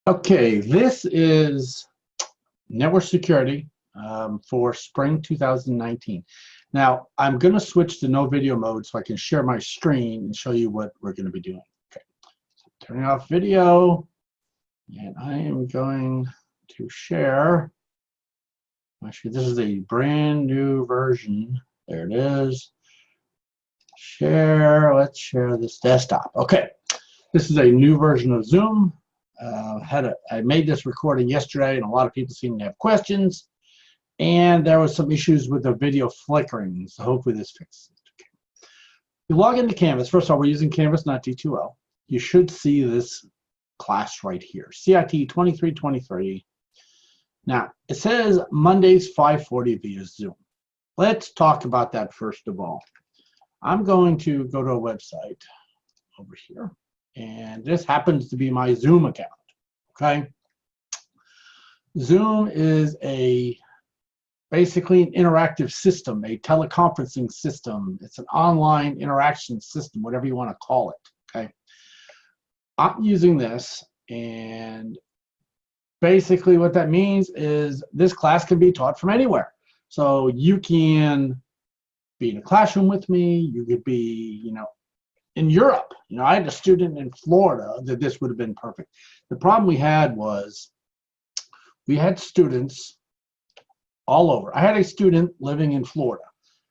Okay, this is network security for spring 2019. Now, I'm going to switch to no video mode so I can share my screen and show you what we're going to be doing. Okay, so turning off video, and I am going to share. Actually, this is a brand new version. There it is. Share. Let's share this desktop. Okay, this is a new version of Zoom. I made this recording yesterday, and a lot of people seem to have questions. And there was some issues with the video flickering, so hopefully this fixes it. Okay. You log into Canvas. First of all, we're using Canvas, not D2L. You should see this class right here, CIT 2323. Now, it says Mondays 5:40 via Zoom. Let's talk about that first of all. I'm going to go to a website over here, and this happens to be my Zoom account, okay? Zoom is basically an interactive system, a teleconferencing system. It's an online interaction system, whatever you want to call it, okay? I'm using this, and basically what that means is this class can be taught from anywhere. So you can be in a classroom with me, you could be, in Europe. I had a student in Florida that this would have been perfect. The problem we had was we had students all over. I had a student living in Florida.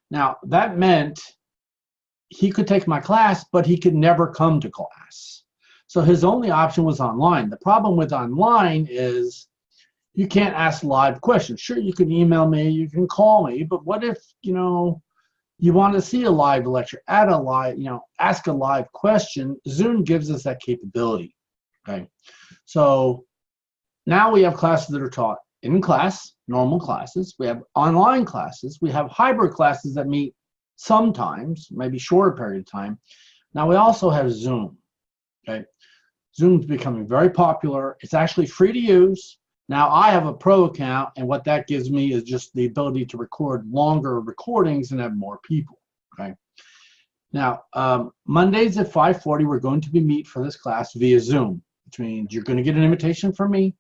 Now, that meant he could take my class, but he could never come to class. So his only option was online. The problem with online is you can't ask live questions. Sure, you can email me, you can call me, but what if, you want to see a live lecture, ask a live question? Zoom gives us that capability, okay? So now we have classes that are taught in class, normal classes. We have online classes. We have hybrid classes that meet sometimes, maybe shorter period of time. Now we also have Zoom, okay? Zoom's becoming very popular. It's actually free to use. Now I have a pro account, and what that gives me is just the ability to record longer recordings and have more people, okay? Now, Mondays at 5:40, we're going to meet for this class via Zoom, which means you're going to get an invitation from me.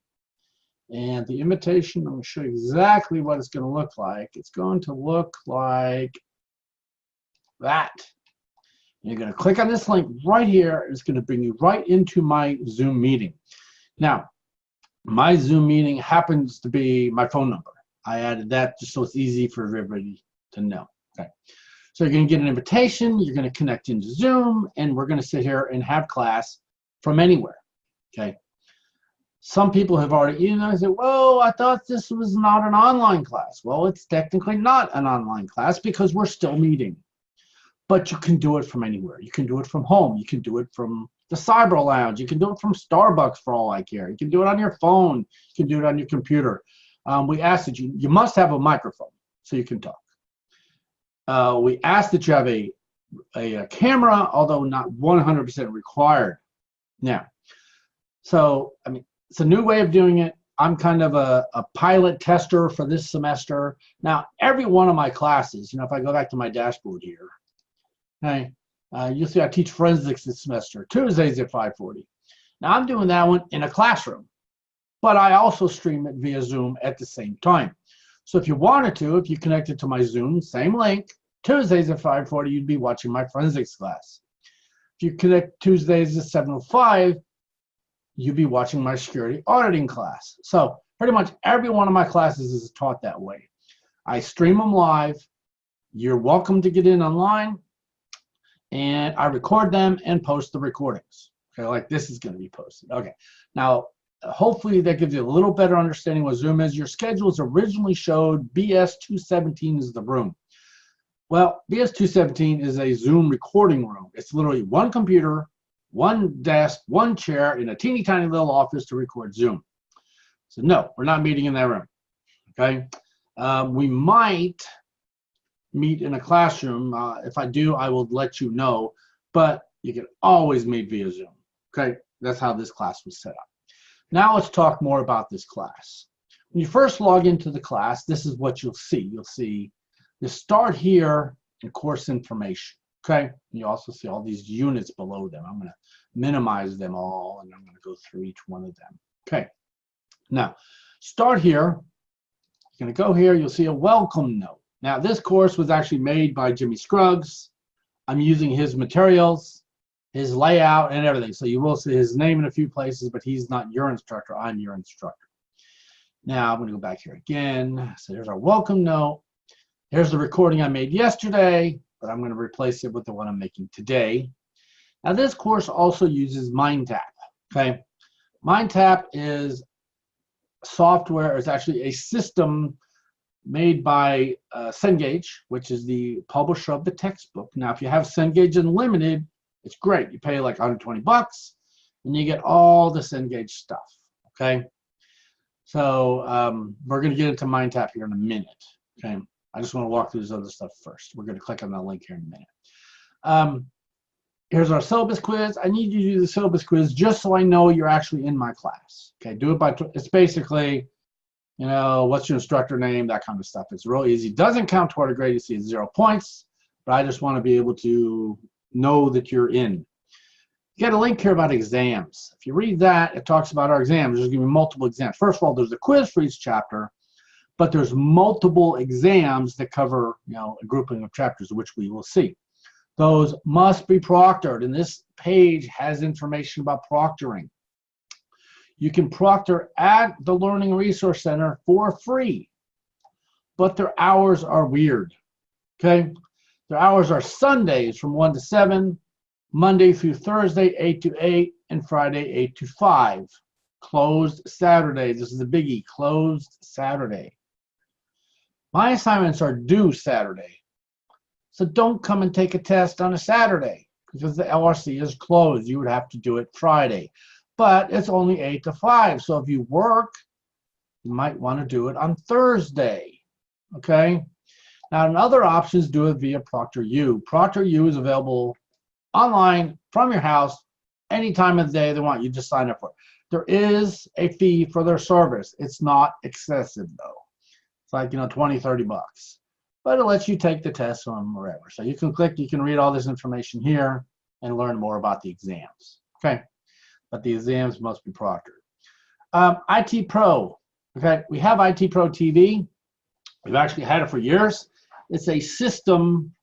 And the invitation, I'm going to show you exactly what it's going to look like. It's going to look like that. You're going to click on this link right here. It's going to bring you right into my Zoom meeting. Now, my Zoom meeting happens to be my phone number. I added that just so it's easy for everybody to know. Okay. So you're going to get an invitation. You're going to connect into Zoom, and we're going to sit here and have class from anywhere. Okay. Some people have already, said, "Whoa, I thought this was not an online class." Well, it's technically not an online class because we're still meeting. But you can do it from anywhere. You can do it from home. You can do it from the Cyber Lounge. You can do it from Starbucks for all I care. You can do it on your phone. You can do it on your computer. We ask that you must have a microphone so you can talk. We ask that you have a camera, although not 100% required. Now, so, it's a new way of doing it. I'm kind of a pilot tester for this semester. Now, every one of my classes, if I go back to my dashboard here, okay, you'll see I teach forensics this semester, Tuesdays at 5:40. Now, I'm doing that one in a classroom, but I also stream it via Zoom at the same time. So if you wanted to, if you connected to my Zoom, same link, Tuesdays at 5:40, you'd be watching my forensics class. If you connect Tuesdays at 7:05, you'd be watching my security auditing class. So pretty much every one of my classes is taught that way. I stream them live. You're welcome to get in online. And I record them and post the recordings. Okay, like this is going to be posted. Okay, now hopefully that gives you a little better understanding what Zoom is. Your schedules originally showed BS217 is the room. Well, BS217 is a Zoom recording room. It's literally one computer, one desk, one chair in a teeny tiny little office to record Zoom. So no, we're not meeting in that room. Okay, we might meet in a classroom. If I do, I will let you know, but you can always meet via Zoom. Okay, that's how this class was set up. Now let's talk more about this class. When you first log into the class, this is what you'll see. You'll see you start here in course information. Okay, you also see all these units below them. I'm going to minimize them all, and I'm going to go through each one of them. Okay, now start here. You're going to go here, you'll see a welcome note. Now this course was actually made by Jimmy Scruggs. I'm using his materials, his layout, and everything. So you will see his name in a few places, but he's not your instructor, I'm your instructor. Now I'm going to go back here again. So there's our welcome note. Here's the recording I made yesterday, but I'm going to replace it with the one I'm making today. Now this course also uses Mindtap. Okay, Mindtap is software. It's actually a system made by Cengage, which is the publisher of the textbook. Now, if you have Cengage Unlimited, it's great. You pay like 120 bucks, and you get all the Cengage stuff. Okay, so we're going to get into Mindtap here in a minute. Okay, I just want to walk through this other stuff first. We're going to click on that link here in a minute. Here's our syllabus quiz. I need you to do the syllabus quiz just so I know you're actually in my class. Okay, do it by, it's basically, you know, what's your instructor name, that kind of stuff. It's real easy. Doesn't count toward a grade. You see it's 0 points, but I just want to be able to know that you're in. You got a link here about exams. If you read that, it talks about our exams. There's going to be multiple exams. First of all, there's a quiz for each chapter, but there's multiple exams that cover, you know, a grouping of chapters, which we will see. Those must be proctored, and this page has information about proctoring. You can proctor at the Learning Resource Center for free, but their hours are weird. Okay, their hours are Sundays from 1 to 7, Monday through Thursday 8 to 8, and Friday 8 to 5. Closed Saturday. This is a biggie. Closed Saturday. My assignments are due Saturday. So don't come and take a test on a Saturday because the LRC is closed. You would have to do it Friday. But it's only 8 to 5. So if you work, you might want to do it on Thursday. Okay? Now, another option is do it via ProctorU. ProctorU is available online from your house any time of the day they want. You just sign up for it. There is a fee for their service. It's not excessive, though. It's like, you know, 20, 30 bucks. But it lets you take the test from wherever. So you can click, you can read all this information here and learn more about the exams. Okay, but the exams must be proctored. IT Pro, okay, we have IT Pro TV. We've actually had it for years. It's a system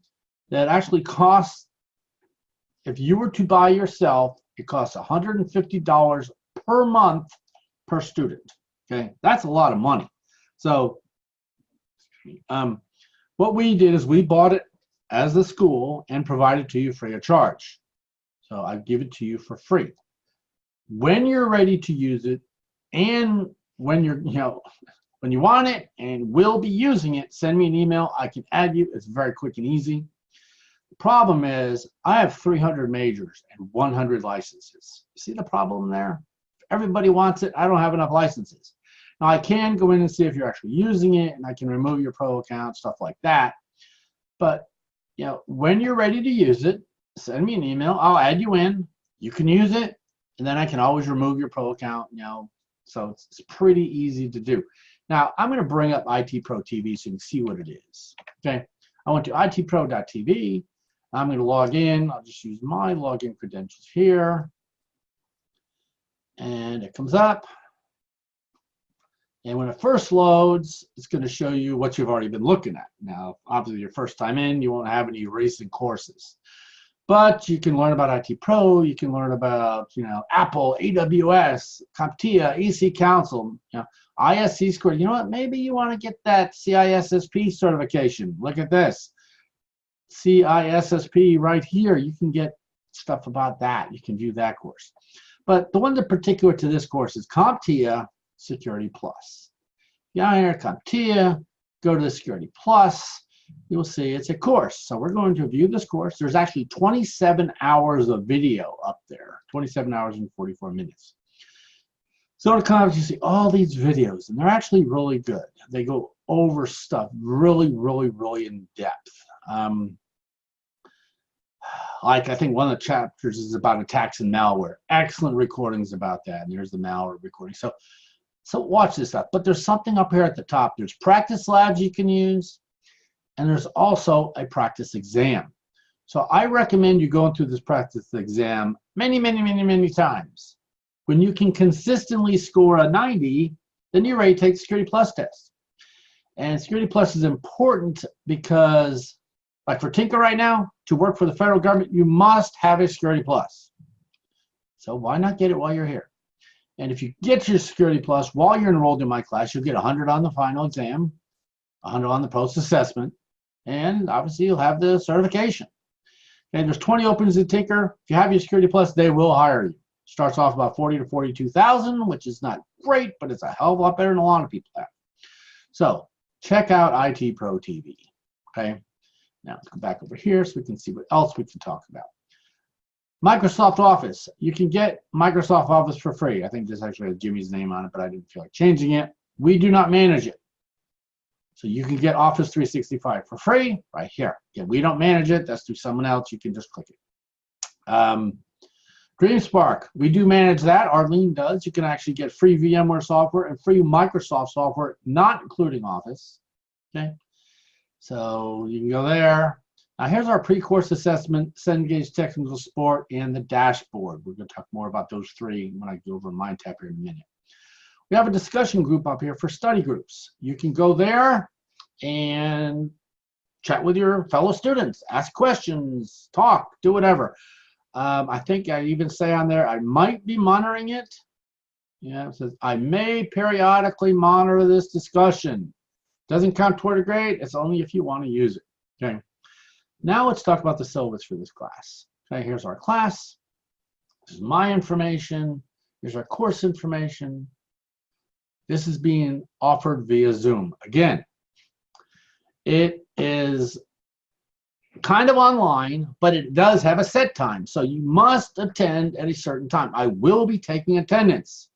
that actually costs, if you were to buy yourself, it costs $150 per month per student. Okay, that's a lot of money. So, what we did is we bought it as the school and provided it to you free of charge. So I give it to you for free. When you're ready to use it and when you're, you know, when you want it and will be using it, send me an email. I can add you. It's very quick and easy. The problem is I have 300 majors and 100 licenses. See the problem there? If everybody wants it, I don't have enough licenses. Now, I can go in and see if you're actually using it, and I can remove your pro account, stuff like that. But, you know, when you're ready to use it, send me an email. I'll add you in. You can use it, and then I can always remove your pro account, you know. So it's pretty easy to do. Now, I'm going to bring up IT Pro TV so you can see what it is. Okay, I went to itpro.tv. I'm going to log in. I'll just use my login credentials here. And it comes up. And when it first loads, it's going to show you what you've already been looking at. Now, obviously, your first time in, you won't have any recent courses. But you can learn about IT Pro. You can learn about, you know, Apple, AWS, CompTIA, EC Council, you know, ISC score. You know what? Maybe you want to get that CISSP certification. Look at this. CISSP right here. You can get stuff about that. You can view that course. But the one that's particular to this course is CompTIA Security Plus. Yeah, here, CompTIA, go to the Security Plus, you'll see it's a course. So we're going to view this course. There's actually 27 hours of video up there, 27 hours and 44 minutes. So to come, you see all these videos, and they're actually really good. They go over stuff really, really, really in depth. Like I think one of the chapters is about attacks and malware. Excellent recordings about that, and there's the malware recording. So watch this stuff. But there's something up here at the top. There's practice labs you can use, and there's also a practice exam. So I recommend you going through this practice exam many, many, many, many times. When you can consistently score a 90, then you're ready to take the Security Plus test. And Security Plus is important because, like for Tinker right now, to work for the federal government, you must have a Security Plus. So why not get it while you're here? And if you get your Security Plus while you're enrolled in my class, you'll get 100 on the final exam, 100 on the post-assessment, and obviously you'll have the certification. And there's 20 openings in Tinker. If you have your Security Plus, they will hire you. Starts off about 40 to 42,000, which is not great, but it's a hell of a lot better than a lot of people have. So check out IT Pro TV. Okay. Now let's go back over here so we can see what else we can talk about. Microsoft Office. You can get Microsoft Office for free. I think this actually has Jimmy's name on it, but I didn't feel like changing it. We do not manage it. So you can get Office 365 for free right here. Again, we don't manage it. That's through someone else. You can just click it. DreamSpark, we do manage that. Arlene does. You can actually get free VMware software and free Microsoft software, not including Office. Okay, so you can go there. Now here's our pre-course assessment, Cengage technical support, and the dashboard. We're going to talk more about those three when I go over Mindtap here in a minute. We have a discussion group up here for study groups. You can go there and chat with your fellow students, ask questions, talk, do whatever. I think I even say on there, I might be monitoring it. Yeah, it says, I may periodically monitor this discussion. Doesn't count toward a grade. It's only if you want to use it. Okay. Now let's talk about the syllabus for this class. Okay, here's our class. This is my information. Here's our course information. This is being offered via Zoom. Again, it is kind of online, but it does have a set time. So you must attend at a certain time. I will be taking attendance.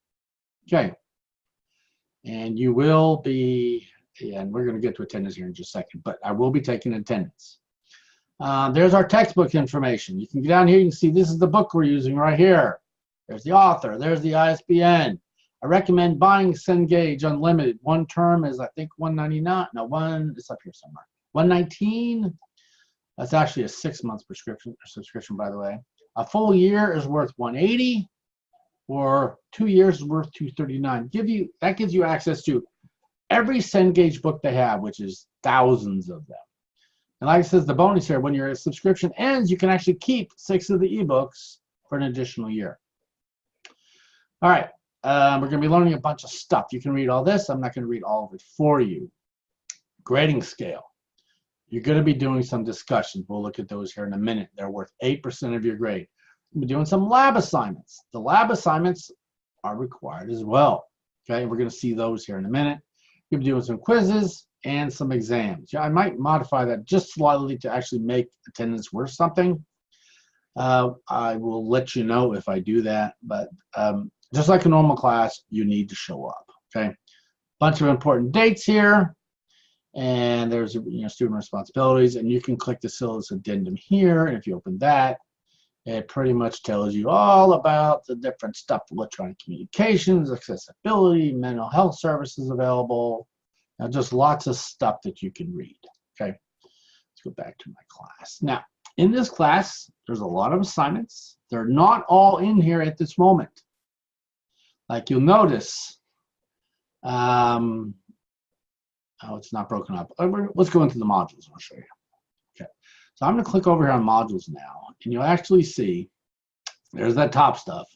Okay. And you will be, and we're going to get to attendance here in just a second, but I will be taking attendance. There's our textbook information. You can get down here, you can see this is the book we're using right here. There's the author, there's the ISBN. I recommend buying Cengage Unlimited. One term is, I think, $199. No, it's up here somewhere. $119. That's actually a 6-month subscription, by the way. A full year is worth $180, or 2 years is worth $239. That gives you access to every Cengage book they have, which is thousands of them. And like it says, the bonus here, when your subscription ends, you can actually keep 6 of the ebooks for an additional year. All right, we're going to be learning a bunch of stuff. You can read all this. I'm not going to read all of it for you. Grading scale. You're going to be doing some discussions. We'll look at those here in a minute. They're worth 8% of your grade. We'll be doing some lab assignments. The lab assignments are required as well. Okay, we're going to see those here in a minute. You'll be doing some quizzes and some exams. Yeah, I might modify that just slightly to actually make attendance worth something. I will let you know if I do that, but just like a normal class, you need to show up. Okay, bunch of important dates here, and there's student responsibilities, and you can click the syllabus addendum here, and if you open that, it pretty much tells you all about the different stuff: electronic communications, accessibility, mental health services available. Now, just lots of stuff that you can read. Okay, let's go back to my class. Now, in this class, there's a lot of assignments. They're not all in here at this moment. Like you'll notice, oh, it's not broken up. Let's go into the modules. I'll show you. Okay, so I'm going to click over here on modules now, and you'll actually see there's that top stuff.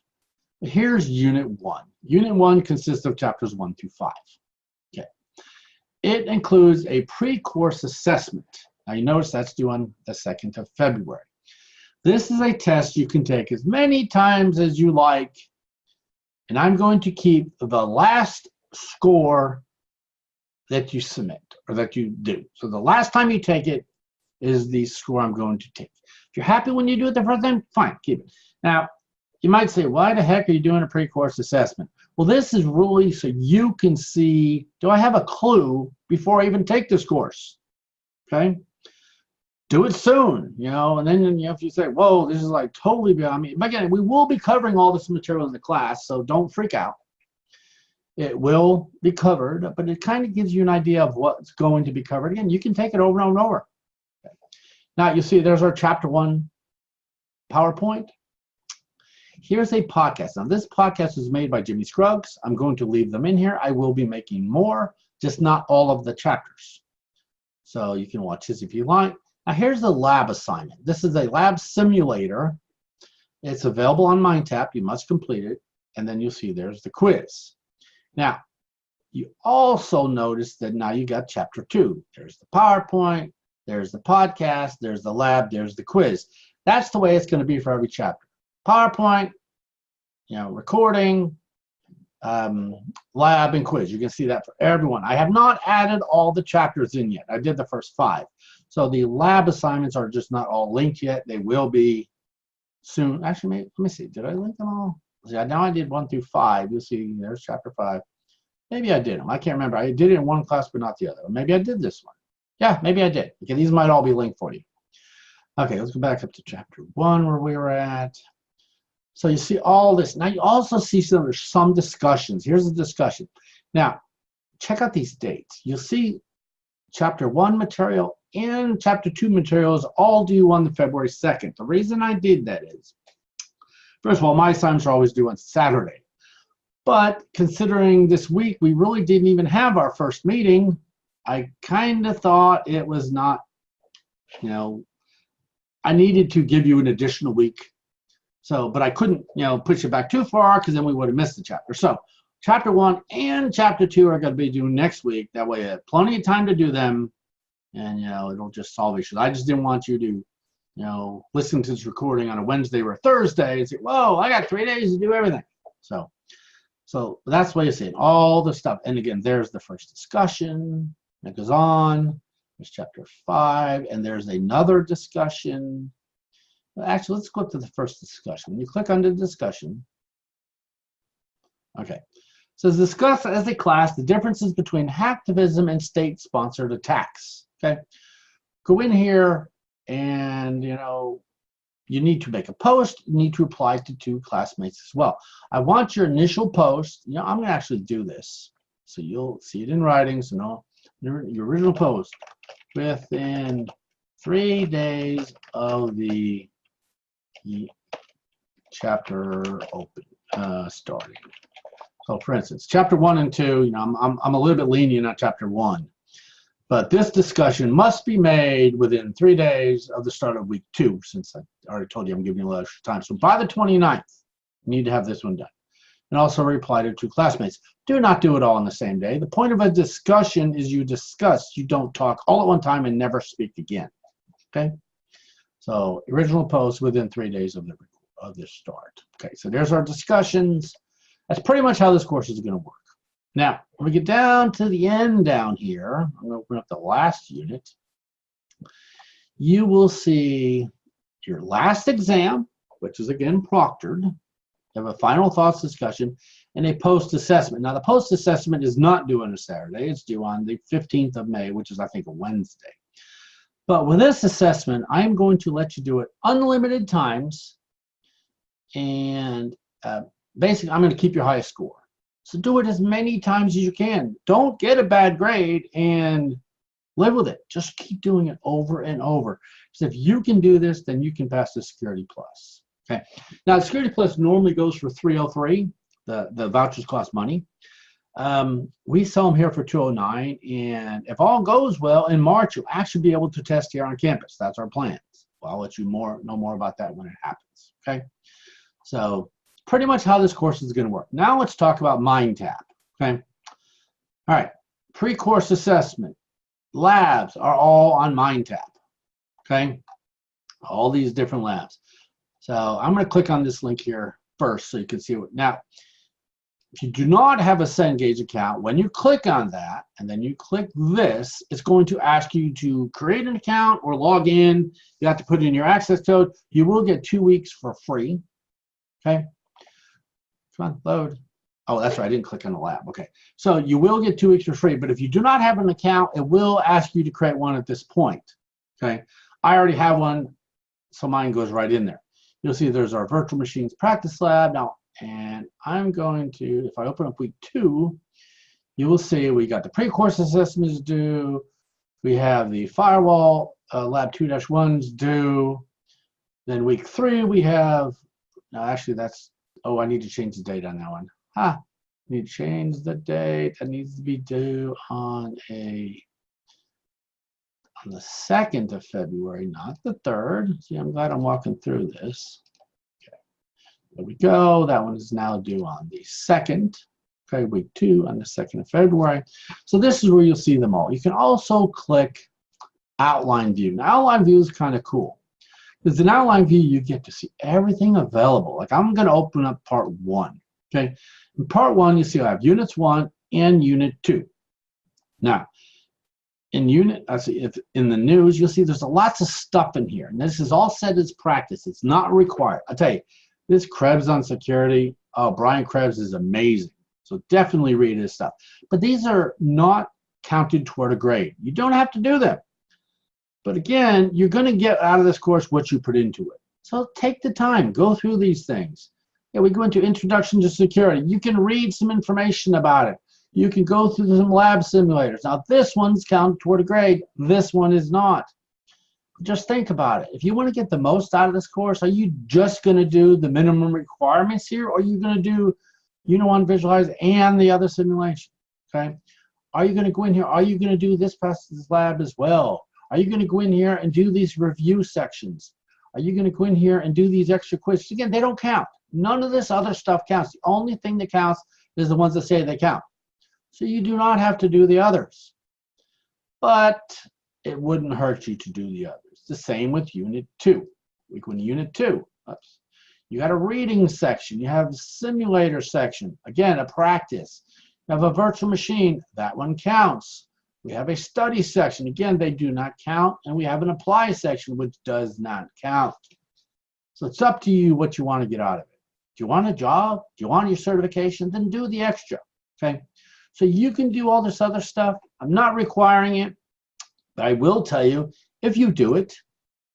But here's Unit 1. Unit 1 consists of chapters 1 through 5. Okay, it includes a pre-course assessment. Now you notice that's due on the 2nd of February. This is a test you can take as many times as you like, and I'm going to keep the last score that you submit or that you do. So the last time you take it is the score I'm going to take. If you're happy when you do it the first time, fine, keep it. Now, you might say, why the heck are you doing a pre-course assessment? Well, this is really so you can see, do I have a clue before I even take this course? Okay? Do it soon, and then if you say, whoa, this is like totally beyond me. But again, we will be covering all this material in the class, so don't freak out. It will be covered, but it kind of gives you an idea of what's going to be covered. Again, you can take it over and over and over. Okay. Now, you see there's our chapter 1 PowerPoint. here's a podcast. Now, this podcast was made by Jimmy Scruggs. I'm going to leave them in here. I will be making more, just not all of the chapters. So you can watch this if you like. Now, here's the lab assignment. This is a lab simulator. It's available on Mindtap. You must complete it. And then you'll see there's the quiz. Now, you also notice that now you got chapter 2. There's the PowerPoint, there's the podcast, there's the lab, there's the quiz. That's the way it's going to be for every chapter. PowerPoint, recording, lab, and quiz. You can see that for everyone. I have not added all the chapters in yet. I did the first 5. So the lab assignments are just not all linked yet. They will be soon. Actually, let me see. Did I link them all? See, now I did 1 through 5. You'll see there's chapter 5. Maybe I did them. I can't remember. I did it in one class, but not the other. Or maybe I did this one. Yeah, maybe I did. Okay, these might all be linked for you. Okay, let's go back up to chapter 1 where we were at. So you see all this. Now you also see some discussions. Here's the discussion. Now, check out these dates. You'll see chapter 1 material and chapter 2 materials all due on the February 2nd. The reason I did that is, first of all, my assignments are always due on Saturday. But considering this week, we really didn't even have our first meeting. I kind of thought it was not, I needed to give you an additional week. So, but I couldn't, push it back too far because then we would have missed the chapter. So chapter 1 and chapter 2 are going to be due next week. That way I have plenty of time to do them. And, it'll just solve issues. I just didn't want you to, listen to this recording on a Wednesday or a Thursday and say, whoa, I got 3 days to do everything. So that's why you're seeing all the stuff. And again, there's the first discussion. It goes on. There's chapter 5. And there's another discussion. Actually, let's go up to the first discussion. When you click on the discussion. Okay. It says discuss as a class the differences between hacktivism and state-sponsored attacks. Okay. Go in here and, you need to make a post. You need to apply to 2 classmates as well. I want your initial post. I'm going to actually do this. So you'll see it in writing. So no, your original post within 3 days of the chapter starting. So for instance, chapter 1 and 2, I'm a little bit lenient on chapter 1. But this discussion must be made within 3 days of the start of week 2, since I already told you I'm giving you a little extra time. So by the 29th, you need to have this one done. And also reply to 2 classmates. Do not do it all on the same day. The point of a discussion is you discuss. You don't talk all at one time and never speak again. Okay? So original post within 3 days of the start. Okay, so there's our discussions. That's pretty much how this course is going to work. Now, when we get down to the end down here, I'm going to open up the last unit. You will see your last exam, which is again proctored. You have a final thoughts discussion and a post-assessment. Now, the post-assessment is not due on a Saturday. It's due on the 15th of May, which is, I think, a Wednesday. But with this assessment, I'm going to let you do it unlimited times. And basically, I'm going to keep your highest score. So do it as many times as you can. Don't get a bad grade and live with it. Just keep doing it over and over. So if you can do this, then you can pass the Security Plus. Okay. Now, the Security Plus normally goes for $303. The vouchers cost money. We sell them here for $209. And if all goes well, in March, you'll actually be able to test here on campus. That's our plans. Well, I'll let you know more about that when it happens. Okay. So pretty much how this course is going to work. Now let's talk about Mindtap. Okay. All right. Pre-course assessment. Labs are all on Mindtap. Okay. All these different labs. So I'm going to click on this link here first so you can see what. Now, if you do not have a Cengage account, when you click on that and then you click this, it's going to ask you to create an account or log in. You have to put in your access code. You will get 2 weeks for free. Okay. Come on, load. Oh, that's right. I didn't click on the lab. Okay. So you will get 2 weeks for free, but if you do not have an account, it will ask you to create one at this point. Okay. I already have one, so mine goes right in there. You'll see there's our virtual machines practice lab. Now, and I'm going to, if I open up week 2, you will see we got the pre-course assessments due. We have the firewall lab 2-1s due. Then week 3, we have No, actually that's, oh, I need to change the date on that one. I need to change the date. That needs to be due on the 2nd of February, not the 3rd. See, I'm glad I'm walking through this. Okay, there we go. That one is now due on the 2nd. Okay, week 2 on the 2nd of February. So this is where you'll see them all. You can also click outline view. Now, outline view is kind of cool. Because in outline view, you get to see everything available. Like I'm going to open up part 1. Okay, in part 1, you see I have units 1 and unit 2. Now, in the news, you'll see there's lots of stuff in here. And this is all said as practice. It's not required. I tell you, this Krebs on security, oh, Brian Krebs is amazing. So definitely read his stuff. But these are not counted toward a grade. You don't have to do them. But again, you're going to get out of this course what you put into it. So take the time, go through these things. Yeah, we go into Introduction to Security. You can read some information about it. You can go through some lab simulators. Now, this one's counted toward a grade. This one is not. Just think about it. If you want to get the most out of this course, are you just going to do the minimum requirements here, or are you going to do Unit 1 Visualize and the other simulation? Okay? Are you going to go in here? Are you going to do this process lab as well? Are you going to go in here and do these review sections? Are you going to go in here and do these extra quizzes? Again, they don't count. None of this other stuff counts. The only thing that counts is the ones that say they count. So you do not have to do the others. But it wouldn't hurt you to do the others. The same with Unit 2. We go into Unit 2. Oops. You got a reading section. You have a simulator section. Again, a practice. You have a virtual machine. That one counts. We have a study section. Again, they do not count. And we have an apply section, which does not count. So it's up to you what you want to get out of it. Do you want a job? Do you want your certification? Then do the extra. Okay? So you can do all this other stuff. I'm not requiring it. But I will tell you, if you do it,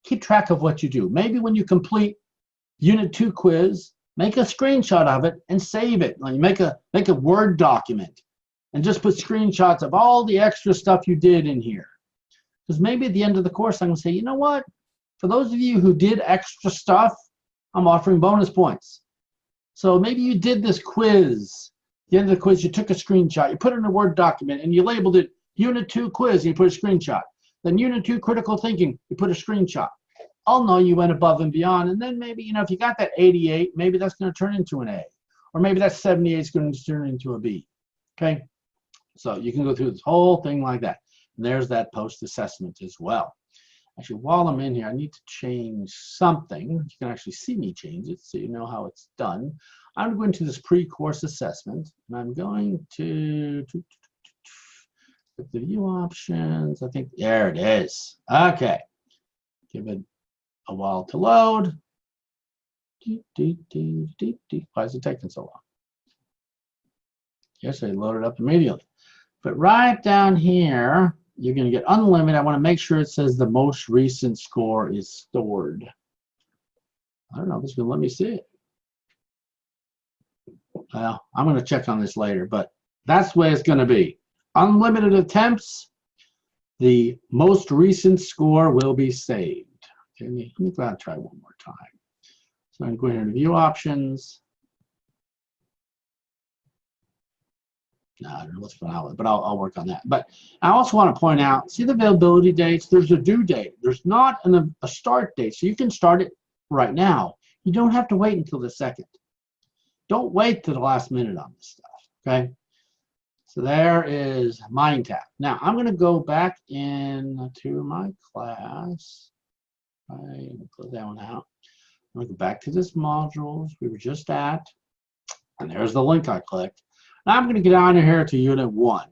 keep track of what you do. Maybe when you complete Unit 2 quiz, make a screenshot of it and save it. Like make a Word document. And just put screenshots of all the extra stuff you did in here. Because maybe at the end of the course, I'm going to say, you know what? For those of you who did extra stuff, I'm offering bonus points. So maybe you did this quiz. At the end of the quiz, you took a screenshot. You put it in a Word document, and you labeled it Unit 2 quiz, and you put a screenshot. Then Unit 2 critical thinking, you put a screenshot. I'll know you went above and beyond. And then maybe, if you got that 88, maybe that's going to turn into an A. Or maybe that 78 is going to turn into a B. Okay? So you can go through this whole thing like that. And there's that post-assessment as well. Actually, while I'm in here, I need to change something. You can actually see me change it so you know how it's done. I'm going to this pre-course assessment, and I'm going to put the view options. I think there it is. Okay. Give it a while to load. Why is it taking so long? Yes, I loaded up immediately. But right down here, you're going to get unlimited. I want to make sure it says the most recent score is stored. I don't know if it's going to let me see it. Well, I'm going to check on this later, but that's the way it's going to be. Unlimited attempts, the most recent score will be saved. Okay, let me go ahead and try one more time. So I'm going to view options. No, I don't know what's going on with it, but I'll work on that. But I also want to point out, see the availability dates? There's a due date. There's not a start date, so you can start it right now. You don't have to wait until the 2nd. Don't wait to the last minute on this stuff, okay? So there is Mindtap. Now, I'm going to go back into my class. I'm going to close that one out. I'm going to go back to this modules we were just at, and there's the link I clicked. Now I'm going to get down here to Unit 1.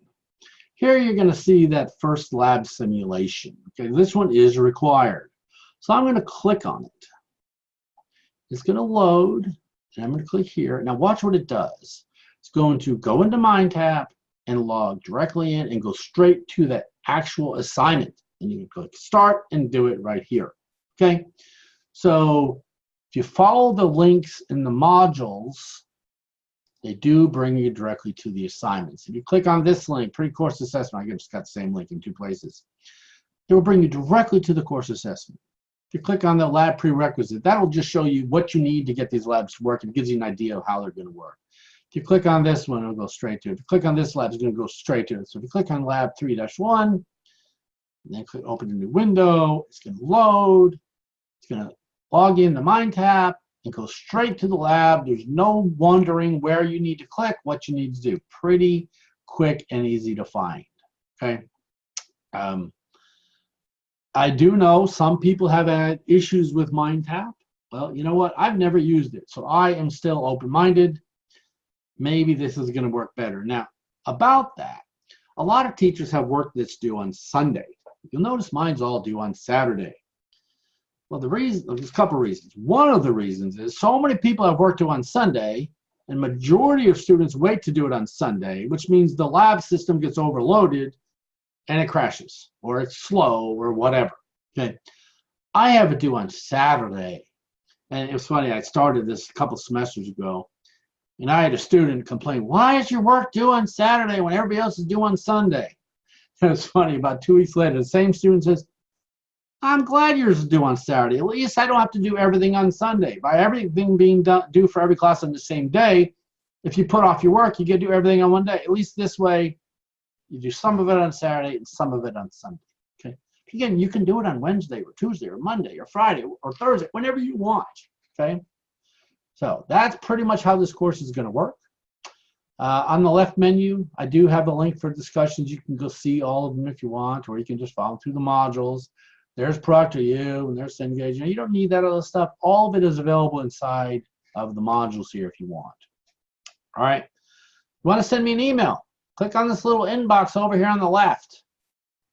Here you're going to see that first lab simulation. Okay, this one is required. So I'm going to click on it. It's going to load, and I'm going to click here. Now watch what it does. It's going to go into Mindtap and log directly in and go straight to that actual assignment. And you can click Start and do it right here. Okay, so if you follow the links in the modules, they do bring you directly to the assignments. If you click on this link, pre-course assessment, I just got the same link in 2 places. It will bring you directly to the course assessment. If you click on the lab prerequisite, that'll just show you what you need to get these labs to work. It gives you an idea of how they're going to work. If you click on this one, it'll go straight to it. If you click on this lab, it's going to go straight to it. So if you click on lab 3-1, and then click open a new window, it's going to load. It's going to log in the Mindtap and go straight to the lab. There's no wondering where you need to click, what you need to do. Pretty quick and easy to find. Okay. I do know some people have had issues with Mindtap. Well, you know what? I've never used it, so I am still open-minded. Maybe this is going to work better. Now, about that, a lot of teachers have work that's due on Sunday. You'll notice mine's all due on Saturday. Well, there's a couple reasons. One of the reasons is so many people have work due on Sunday, and majority of students wait to do it on Sunday, which means the lab system gets overloaded and it crashes, or it's slow, or whatever. Okay, I have it due on Saturday, and it was funny. I started this a couple semesters ago, and I had a student complain, "Why is your work due on Saturday when everybody else is due on Sunday?" And it's funny. About 2 weeks later, the same student says, "I'm glad yours is due on Saturday. At least I don't have to do everything on Sunday. By everything being due for every class on the same day, if you put off your work, you get to do everything on one day. At least this way, you do some of it on Saturday and some of it on Sunday." Okay. Again, you can do it on Wednesday or Tuesday or Monday or Friday or Thursday, whenever you want. Okay. So that's pretty much how this course is going to work. On the left menu, I do have a link for discussions. You can go see all of them if you want, or you can just follow through the modules. There's ProctorU and there's Cengage. You don't need that other stuff. All of it is available inside of the modules here if you want. All right. You want to send me an email? Click on this little inbox over here on the left.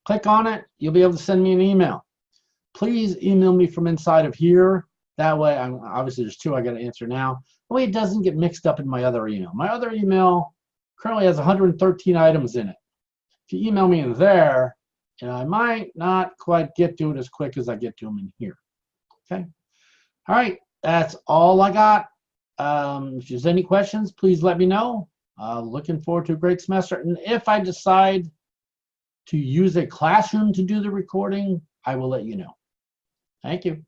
Click on it. You'll be able to send me an email. Please email me from inside of here. That way, obviously there's two I got to answer now. That way it doesn't get mixed up in my other email. My other email currently has 113 items in it. If you email me in there, I might not quite get to it as quick as I get to them in here. Okay. All right. That's all I got. If there's any questions, please let me know. Looking forward to a great semester. And if I decide to use a classroom to do the recording, I will let you know. Thank you.